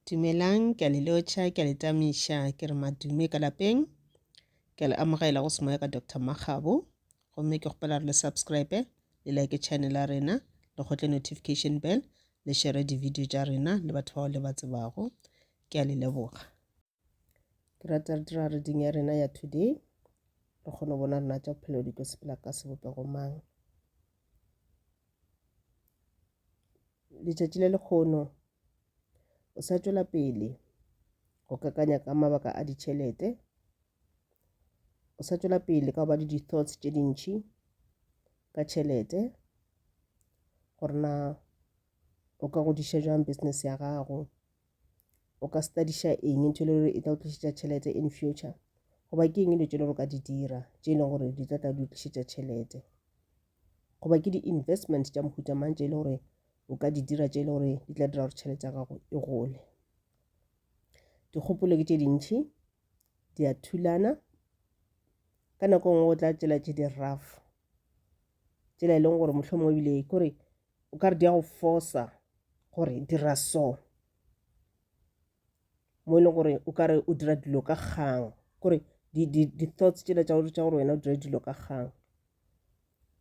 Dumelang, ke a le lotjha, ke a le tamisha, ke re madume ka lapeng. Ke a le amogela go semoya ka Dr. Makgabo. Gomme ke gopela re le subscribe, le like channel ya rena, le gotle notification bell, le share di-video tša rena le batho bao le ba tsebago. Ke a le leboga. Ke rata re dira reading ya rena ya today. Re kgone bona rena tša bophelo di tlo sepela ka sebopego mang. Letšatši le lekgono o sa tšwela pele go kakanya ka mabaka a ditšhelete, o sa tšwela pele ka go ba le di-thoughts tše dintšhi ka tšhelete, gore na o ka godiša jang business ya gago, o ka studiša eng ntho le gore e tla o tlišetša tšhelete in future, goba ke eng dilo tše le gore o ka di dira tše e leng gore di tla di tlišetša tšhelete, goba ke di-investment tša mohuta mang tše e le gore o ka di dira tše e le gore di tla dira gore tšhelete ya gago e gole. Dikgopolo ke tše dintšhi, di a thulana, ka nako nngwe o tla tšela tše di rough, tšela e leng gore mohlomongwe ebile kore o ka re di a go force gore dira so, mo e leng gore o ka re o dira dilo ka kgang, kore di-thoughts tšela tša gore wena o dira dilo ka kgang.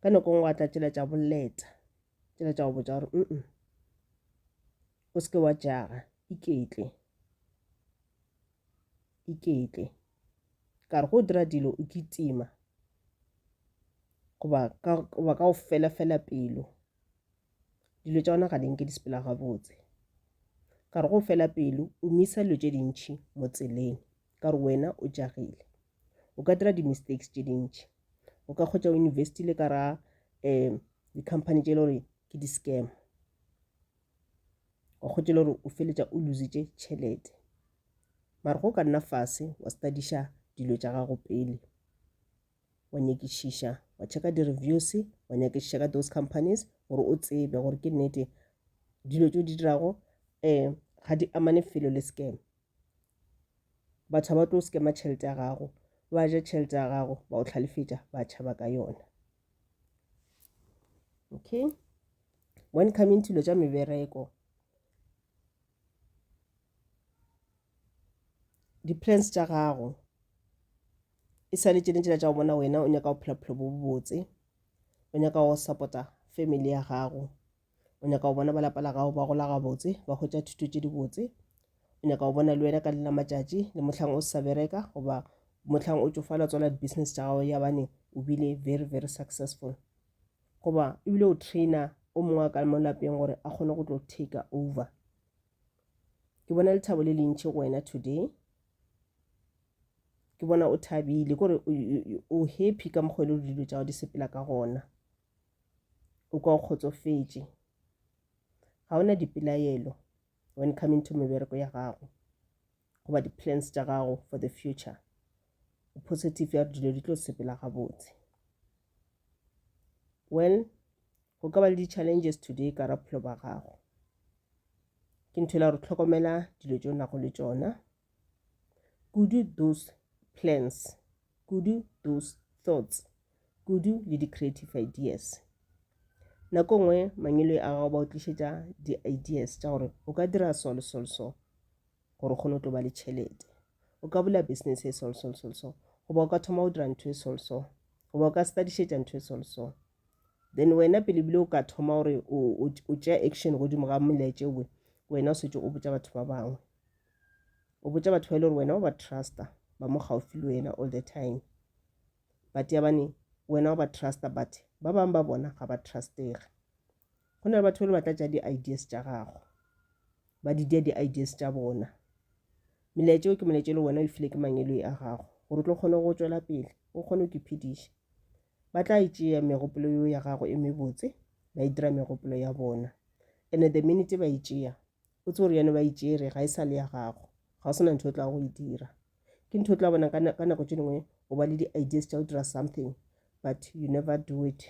Ka nako nngwe a tla tšela tša boleta, tšela tša go botša gore o seke wa jaga, iketle, ka re go dira dilo o kitima, goba ka go fela pelo, dilo tša gona ga di nke di sepela gabotse, ka re go fela pelo o misa dilo tše dintšhi mo tseleng, ka re wena o jagile, o ka dira di-mistakes tše dintšhi, o ka kgotša o investile ka ra di-company tše le gore ke di-scam, o kgotše le gore o feletša o lositše tšhelete. Mara go ka nna fase wa studiša dilo tša gago pele, wa nyekišiša, wa checka di-reviews, wa nyekišiša ka those companies gore o tsebe gore ke nnete dilo tšeo di dirago ga di amane felo le scam. Batho ba tlo scama tšhelete ya gago, ba ja tšhelete ya gago, ba o hlalefetša, ba tšhaba ka yona. Okay, when coming to dilo tša mebereko, di-plans tša gago e sa le tšene tšela tša go bona wena o nyaka go phela bophelo bo botse, o nyaka go support-a family ya gago, o nyaka go bona balapa la gago ba gola gabotse, ba hwetša thuto tše di botse, o nyaka go bona le wena ka lela matšatši le mohlang o sa bereka goba mohlang o tšofala tswala di-business tša gago ya bane o bile very very successful, goba ebile o trainer o mongwe ka mo lapeng gore a kgone go tlo take over. Ke bona lethabo le lentši go wena today, ke bona o thabile kore o happy ka mokgwa le dilo tša go di sepela ka gona, o ka o kgotsofetše, ga ona dipelaelo when coming to mebereko ya gago goba di-plans tša gago for the future, o positive ya dilo di tlo sepela gabotse. Well, go ka ba le di-challenges today ka bophelo ba gago, ke ntho la gore tlhokomela dilo tšeo nago le tšona, kudu those plans, kudu those thoughts, kudu le di-creative ideas. Nako nngwe mangelo a gago ba o tlišetša di-ideas tša gore o ka dira so gore o kgone o tlo ba le tšhelete, o ka bula business e so goba o ka thoma o dira ntho e goba o ka studišetša ntho e then wena pele bile o ka thoma gore o tšea action godimo ga melaetša ewe, wena o setse o botša batho ba bangwe, o botša batho ba e le gore wena o ba trusta, ba mo gaufi le wena all the time, but ya bane wena o ba trusta but ba bangwe ba bona ga ba trustege. Go na le batho ba le batla tša di-ideas tša gago, ba di dia di-ideas tša bona, melaetša ke melaetša le wena o e file ke mangelo a gago gore o tlo kgone go tšwela pele, o kgone go iphediša. Ba tla e tšea megopolo yeo ya gago e mebotse, ba e dira megopolo ya bona, and the minute ba e tšea o tse gore yane ba e tšere ga e sa le ya gago, ga o sena ntho o tla go e dira. Ke ntho o tla bona ka nako tše dingwe o ba le di-ideas tša go dira something but you never do it,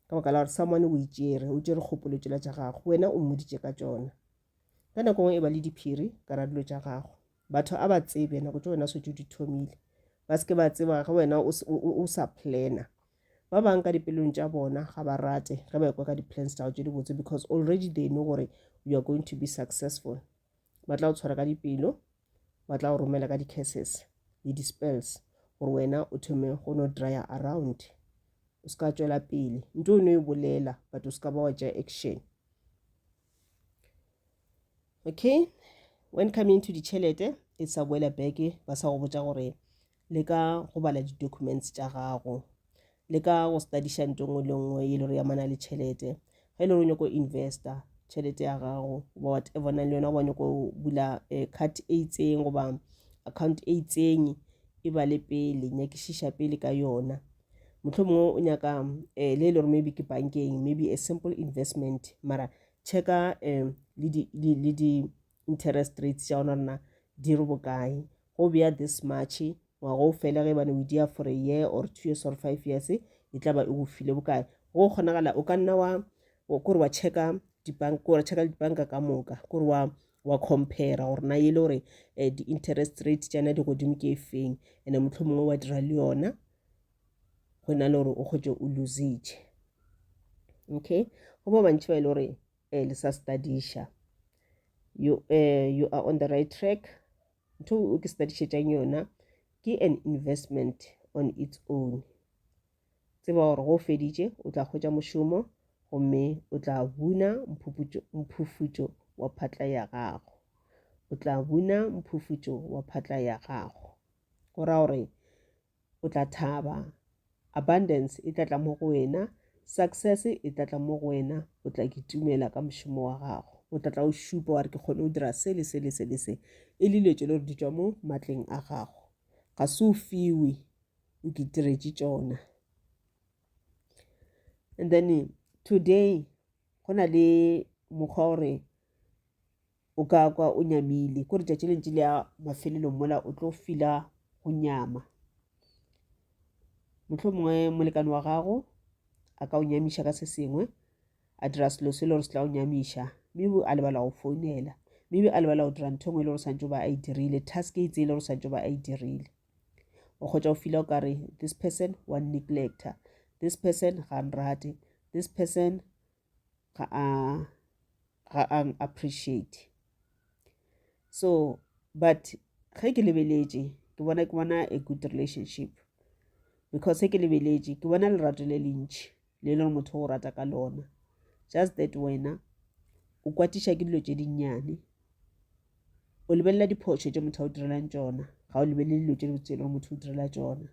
ka baka la gore someone o e tšere, o tšere kgopolo tšela tša gago, wena o mmoditše ka tšona. Ka nako nngwe e ba le diphiri ka ra dilo tša gago, batho a ba tsebe nako tše wena setse o di thomile, ba seke ba tseba ga wena o sa plana. Ba bang ka dipelong tša bona ga ba rate ge ba ekwa ka di-plans tša go tše di botse because already they know gore you are going to be successful. ba tla o tshwara ka dipelo, ba tla o romela ka di-curses le di-spells gore wena o thome go no dryer around, o ska tswela pele ntho o no e bolela but o ska ba wa tšea action. Okay, when coming to ditšhelete e sa boela back ba sa go botsa gore le ka go bala di-documents tša gago, le ka go studiša nto ngwe le nngwe e le gore ya mana le tšhelete, ga e le gore o nyako investor tšhelete ya gago goba whatever na le yona go nyako bula card e itseng goba account e itseng e ba le pele nyakišiša pele ka yona. Mohlomongwe o nyaka le le gore maybe ke bankeng, maybe a simple investment, mara checka le di-interest rates tša ona rena di re bokae, go beya this much wa go fela ge bane o dia for a year or 2 years or 5 years e tla ba e go file bokae. Go kgonagala o ka nna kore wa checka dibanka ka moka, kore wa compare gore na e le gore di-interest rate tšana di godimo ke e feng, ene mohlomongwe wa dira le yona go na le gore o kgotse o lositše. Okay, go ba bantši ba e le gore le sa studiša, you are on the right track. Ntho o ke studišetšang yona ke an investment on its own. Tseba gore go feditše o tla khwetša mošomo gomme o tla buna mphufutšo wa phatla ya gago, o tla buna mphufutšo wa phatla ya gago, go ra gore o tla thaba, abundance e tla tla mo go wena, success e tla tla mo go wena, o tla kitumela ka mošomo wa gago, o tla tla o šupa wa re ke kgone o dira se le se le se le se e le letšo le gore di tšwa mo matleng a gago, ga se o fiwe o ke diretše tšona. And then today go na le mokgwa gore o ka kwa o nyamile, kore tšatši le ntši le ya mafelelong mola o tlo fila go nyama. Mohlomongwe molekane wa gago a ka o nyamiša ka se sengwe, a dira selo se le gore se tla o nyamiša, maybe a lebala go founela, maybe a lebala go dira ntho ngwe le gore santse ba a e dirile, task e itse le gore santse ba a e dirile. O kgotša o fila o kare this person wa neglecta, this person ga nrate, this person ga a appreciate. So but ge ke lebeletše ke bona a good relationship, because ge ke lebeletše ke bona lerato le lentši le le gore motho o rata ka lona, just that wena o kwatiša ke dilo tše dinnyane, o lebelela diphošo tše motho a o direlang tšona, ga o lebelele dilo tše dibotse le gore motho o direla tšona.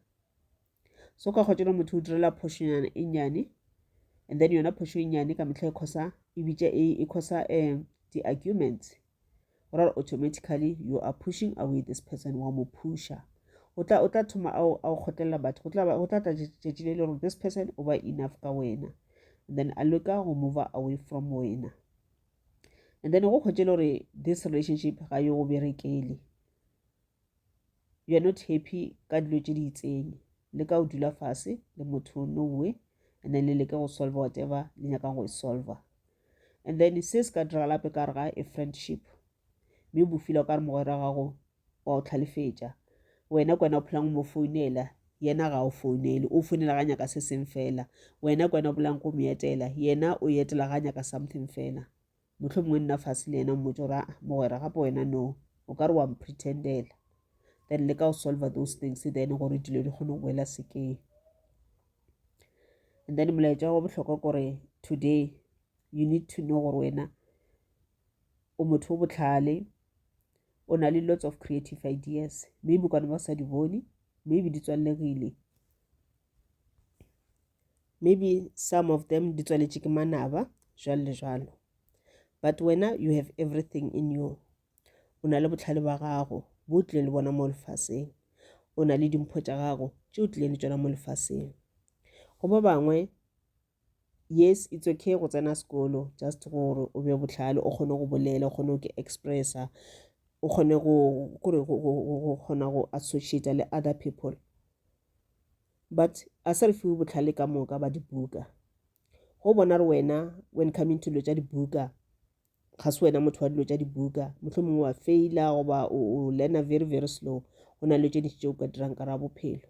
So ka kgotša le motho o direla phošonyana e nnyane, and then yona phošo e nnyane ka mehla e khosa di-arguments, gore automatically you are pushing away this person, wa mo pusha, o tla thoma a o kgotlelela batho, go tla tla tšetši le gore this person o ba enough ka wena, and then a leka go move away from wena, and then go kgotše le gore this relationship ga yo go berekele, you are not happy ka dilo tše di itseng, le ka o dula fase le motho nowe, and then le leke go solve whatever le nyakang go solve. And then se se ka diragala pe ka re ga a friendship, mme bo fila o ka re mogwera gago wa o tlhalefetša, wena kwena o phelang mo founela, yena ga o founele, o founela ga nyaka se seng fela, wena kwena o bolang ko mo etela, yena o etela ga nyaka something fela. Mohlomongwe nna fase le yena mmotse gore mogwera gape wena no, o ka re wa mpretendela, then le ka o solve those things, then gore dilo di kgone go boela sekeng. And then molaetša wa bohlokwa kore today you need to know gore wena o motho o bohlale, o na le lots of creative ideas, maybe kana ba sa di bone, maybe di tswalegile, maybe some of them di tswaletše ke manaba jalo le jalo, but wena you have everything in you, o na le bohlale ba gago bo o tlile le bona mo lefaseng, o na le dimpho tša gago tše o tlile le tšona mo lefaseng. Go ba bangwe yes it's okay go tsena sekolo just gore o be bohlale, o kgone go bolela, o kgone go expressa, o kgone go kgona go associate le other people, but a sa re fiwe bohlale ka moka ba dibuka. Go bona re wena when coming to dilo tša dibuka ga se wena motho wa dilo tša dibuka, mohlomongwe wa faila goba o learna very very slow, go na le tše dintši tše o ka dirang ka ra bophelo,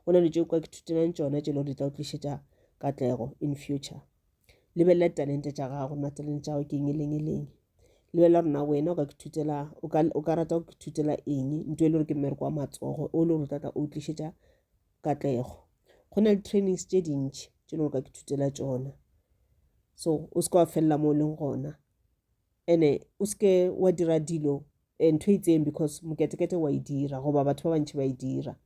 go na le tše o ka ithutelang tšona tše le gore di tla o tlišetša katlego in future. Lebelela talente tša gago, na talente tša gago ke eng e leng, lebella rona wena o ka rata go ithutela eng ntwe e le gore ke mmereko wa matsogo o le gore tata o tlišetša katlego. Go na le trainings tše dintšhi tše le gore ka ithutela tšona, so o seke wa felela mo o leng gona ene o seke wa dira dilo ntho e itseng because moketekete wa e dira goba batho ba bantši ba e dira.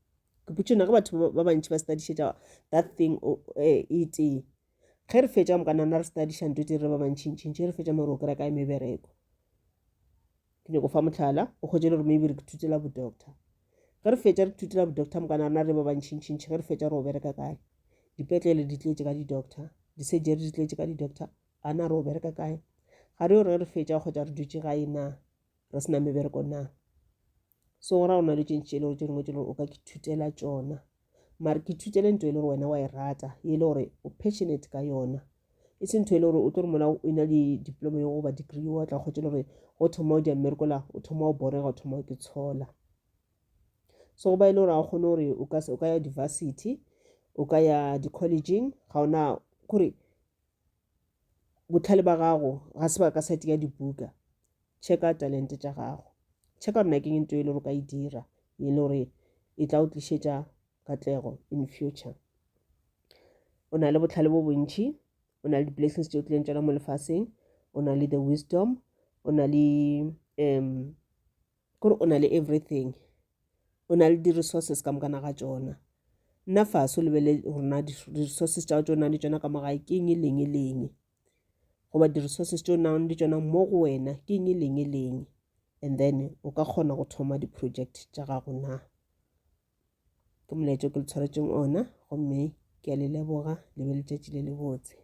Ke putsona ge batho ba bantši ba studišetša that thing e tee ge re fetša mokanana re studiša ntho tse re ba bantšintšintši re fetša mere o kry-a kae mebereko. Ke nyako fa motlhala o kgwetse le gore maybe re ke thutela bodoctor, ge re fetša re thutela bodoctor mokanana re ba bantšintšintši ge re fetša re o bereka kae, dipetlele di tletše ka di-doctor, di-surgery di tletše ka di-doctor, ana re o bereka kae. Ga re yo re fetša kgotsa re dutše gae na re sena mebereko na. So go ra go na le tše le gore tše dingwe tše le gore o ka ithutela tšona mare ke ithutele ntho e le gore wena wa e rata e le gore o passionate ka yona, e se ntho e le gore o tlo re mola o ina le diploma yo goba degree wa tla kgwetse le gore go thoma o dia mmereko la o thoma o borega o thoma o ke tshola. So go ba e le gore ga o kgone gore o ka ya university o ka ya di-collegeng ga ona kore botlhale ba gago ga se ba ka sete ya dibuka, checka talente tša gago, checka rona keng ntho e le gore o ka e dira e le gore e tla o tlišetša katlego in future. O na le botlhale bo bontšhi, o na le di-blessings tše o tlileng tšona mo lefaseng, o na le the wisdom, o na le kore o na le everything, o na le di-resources ka mokana ga tšona. Nna fase o lebele gorena di-resources tša tšona le tšona ka mogae ke eng leng goba di-resources tšeo nang le tšona mo go wena ke eng leng and then o ka kgona go thoma di-project tša gago na. Ke molaetša ke le tshwaretšeng ona gomme ke a le leboga le be letšatši le le botse.